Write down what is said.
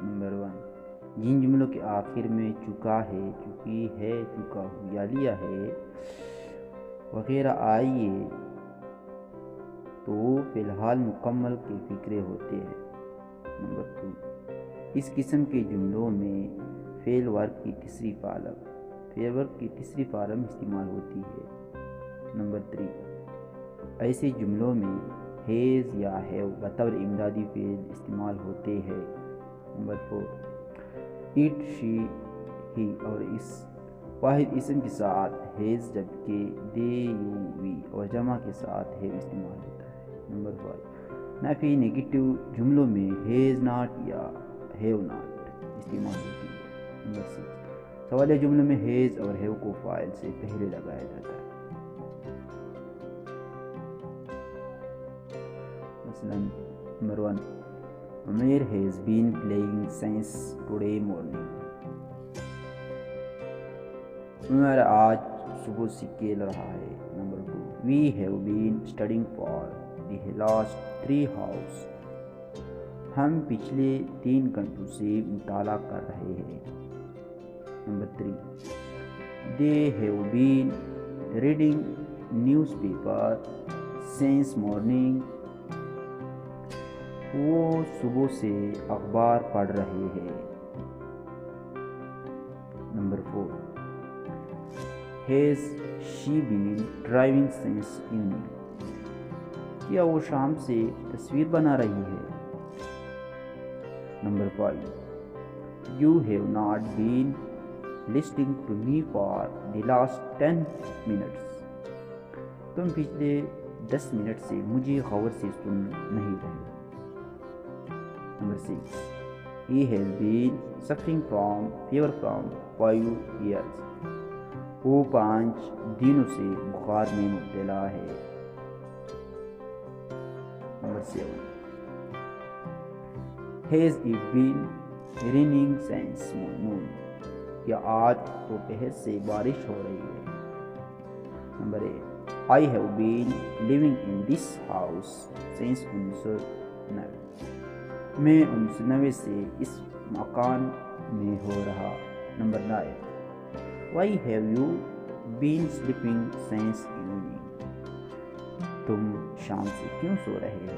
Number 1, जिन जुमलों के आखिर में चुका है, चुकी है, चुका हूँ या लिया है वगैरह आइए तो फ़िलहाल मुकम्मल के फ़िक्रे होते हैं। नंबर 2, इस किस्म के जुमलों में फ़ेल वर्ब की तीसरी फॉर्म इस्तेमाल होती है। नंबर 3, ऐसे जुमलों में हैज़ या हैव बतौर इमदादी फ़ेल इस्तेमाल होते हैं। नंबर 4, इट, शी, ही और इस वाहिद इसम के साथ हैज़ जबकि दे, यू, वी और जमा के साथ हैव इस्तेमाल होता है। नंबर 5, नफी नेगेटिव जुमलों में हैज़ नॉट या हैव नॉट इस्तेमाल होती है। नंबर 6, सवालिया जुमलों में हैज़ और हैव को फाइल से पहले लगाया जाता है। मसलन number 1, Amir has been playing since today morning. Umar आज सुबह से खेल रहा है। Number 2, we have been studying for the last 3 hours. हम पिछले 3 घंटों से मुताला कर रहे हैं। Number 3, they have been reading newspaper since morning. वो सुबह से अखबार पढ़ रहे हैं। Number 4, has she been driving since evening. क्या वो शाम से तस्वीर बना रही है। Number 5, you have not been listening to me for the last 10 minutes. तुम पिछले 10 मिनट से मुझे गौर से सुन नहीं रहे। Number 6, he has been suffering from fever from 5 years. वो 5 दिनों से बुखार में मुब्तला है। Number 7, has it been raining since noon? क्या आज दोपहर से बारिश हो रही है। Number 8, I have been living in this house since 1990. मैं 1990 से इस मकान में हो रहा। Number 9, Why have you been sleeping since evening? तुम शाम से क्यों सो रहे हो।